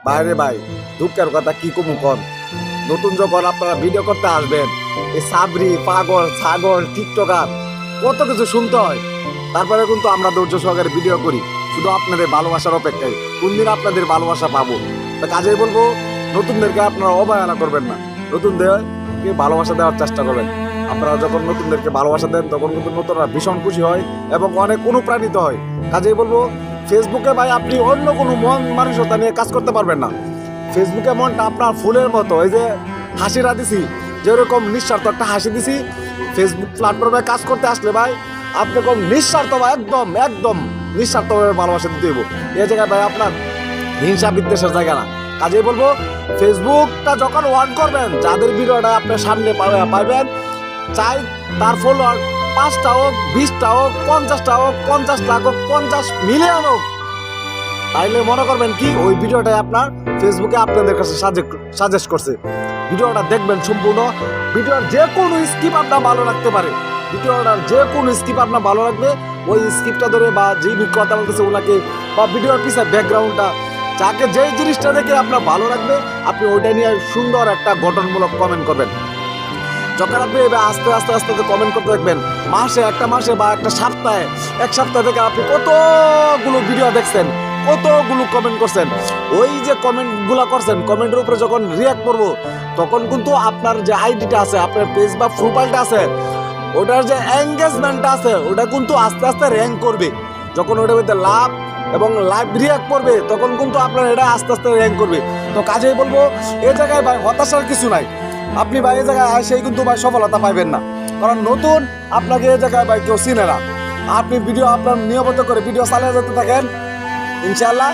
বাইরে ভাই দুঃখের কথা কি কমু কন, নতুন যখন আপনারা ভিডিও করতে আসবেন এই সাবরি পাগল ছাগল টিকটকার কত কিছু শুনতে হয়। তারপরে কিন্তু আমরা ধৈর্য সহকারে ভিডিও করি শুধু আপনাদের ভালোবাসার অপেক্ষায়, কোনদিন আপনাদের ভালোবাসা পাবো। তা কাজেই বলবো নতুনদেরকে আপনারা অবহেলা করবেন না, নতুনদেরকে ভালোবাসা দেওয়ার চেষ্টা করবেন। আপনারা যখন নতুনদেরকে ভালোবাসা দেন তখন কিন্তু নতুনরা ভীষণ খুশি হয় এবং অনেক অনুপ্রাণিত হয়। কাজেই বলবো ফেসবুকে ভাই আপনি অন্য কোনো মন মানসিকতা নিয়ে কাজ করতে পারবেন না। ফেসবুকে মনটা আপনার ফুলের মতো, এই যে হাসিরা দিছি যেরকম নিঃস্বার্থ একটা হাসি দিছি, ফেসবুক প্ল্যাটফর্মে কাজ করতে আসলে ভাই আপনি কম নিঃস্বার্থ ভাই একদম একদম নিঃস্বার্থভাবে ভালোবাসা দিতে হইব। এই জায়গায় ভাই আপনার হিংসা বিদ্বেষের জায়গা না। কাজেই বলবো ফেসবুকটা যখন ওয়ান করবেন, যাদের ভিডিওটা আপনার সামনে পাইবেন, চাই তার ফলোয়ার 5টা হোক 20টা হোক 50টা হোক 50 লাখ হোক 50 মিলিয়ন হোক, তাইলে মনে করবেন কি ওই ভিডিওটাই আপনার ফেসবুকে আপনাদের কাছে সাজেস্ট করছে। ভিডিওটা দেখবেন সম্পূর্ণ, ভিডিওর যে কোনো স্কিপ আপনার ভালো লাগতে পারে, ভিডিওটার যে কোনো স্কিপ আপনার ভালো লাগবে, ওই স্কিপটা ধরে বা যে কথা বলতেছে ওনাকে বা ভিডিওর পিছনে ব্যাকগ্রাউন্ডটা, যাকে যেই জিনিসটা দেখে আপনার ভালো লাগবে আপনি ওইটা নিয়ে সুন্দর একটা গঠনমূলক কমেন্ট করবেন। যখন আপনি আস্তে আস্তে আস্তে কমেন্ট করতে দেখবেন একটা মাসে বা একটা সপ্তাহে, এক সপ্তাহ থেকে আপনি কতগুলো ভিডিও দেখছেন, কতগুলো কমেন্ট করছেন, ওই যে কমেন্টগুলো করছেন কমেন্টের উপরে যখন রিয়াক্ট করবো তখন কিন্তু আপনার যে আইডিটা আছে, আপনার পেজ বা প্রোফাইলটা আছে, ওটার যে এঙ্গেজমেন্টটা আছে ওটা কিন্তু আস্তে আস্তে র্যাঙ্ক করবে। যখন ওটার মধ্যে লাভ এবং লাইভ রিয়াক্ট করবে তখন কিন্তু আপনার এটা আস্তে আস্তে র্যাঙ্ক করবে। তো কাজেই বলবো এই জায়গায় ভাই হতাশার কিছু নাই, আপনি ভাই এই জায়গায় সেই কিন্তু ভাই সফলতা পাইবেন না, কারণ নতুন আপনাকে এই জায়গায় ভাই কেউ চিনে না। আপনি ভিডিও আপনার নিয়মিত করে ভিডিও চালিয়ে যেতে থাকেন, ইনশাল্লাহ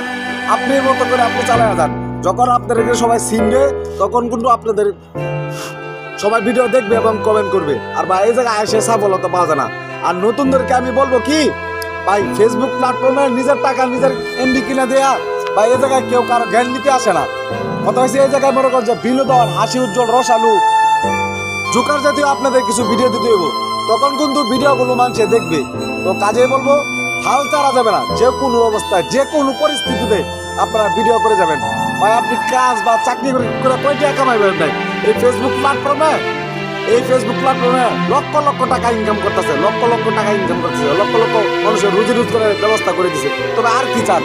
আপনি মতো করে আপনি চালিয়ে যান। যখন আপনাদেরকে সবাই চিনবে তখন কিন্তু আপনাদের সবাই ভিডিও দেখবে এবং কমেন্ট করবে, আর ভাই এই জায়গায় এসে সফলতা পাওয়া যায় না। আর নতুনদেরকে আমি বলবো কি ভাই, ফেসবুক প্ল্যাটফর্মে নিজের টাকা নিজের এমবি কিনে দেয়া ভাই এই জায়গায় কেউ কারো জ্ঞান নিতে আসে না। কথা হয়েছে এই জায়গায় মনে করেন যে বিনোদন, হাসি উজ্জ্বল, রসালু, জোকার জাতীয় আপনাদের কিছু ভিডিও দিতে হইব, তখন কিন্তু ভিডিওগুলো মানুষে দেখবে। তো কাজে বলবো হাল ছাড়া যাবে না, যে কোনো অবস্থায় যে কোনো পরিস্থিতিতে আপনারা ভিডিও করে যাবেন। ভাই আপনি কাজ বা চাকরি করে কয় টাকা কামাইবেন নাই, এই ফেসবুক প্ল্যাটফর্মে লক্ষ লক্ষ টাকা ইনকাম করতেছে, লক্ষ লক্ষ টাকা ইনকাম করতেছে, লক্ষ লক্ষ মানুষের রুজি রোজগারের ব্যবস্থা করে দিছে। তবে আর কি চান,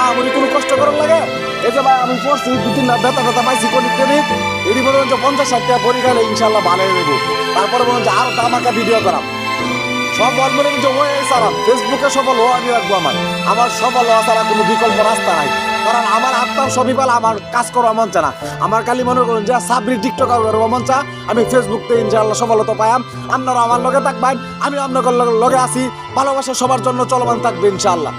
আমি কোনো কষ্ট করার লাগে? এই যে ভাই আমি পড়ছি 2-3 লাখ ব্যথা পাইছি কোন ক্রেডিট, এটি বলবেন যে 50-60 টাকা পরি গেলে ইনশাল্লাহ ভালো হয়ে যাবো। তারপরে বলুন যে আরো আমাকে ভিডিও করাম, সফল মনে কিন্তু হয়ে সারাম, ফেসবুকে সফল হওয়া আমি রাখবো। আমার সফল হওয়া ছাড়া কোনো বিকল্প রাস্তা নাই, কারণ আমার আত্মার সবই পালা আমার কাজ করা মন চা না। আমার খালি মনে করুন যে সাবরি টিকটকার মন চা, আমি ফেসবুকতে ইনশাআল্লাহ সফলতা পাইম। আপনারা আমার লগে থাকবেন, আমি আপনাদের লগে আছি, ভালোবাসা সবার জন্য চলমান থাকবে ইনশাআল্লাহ।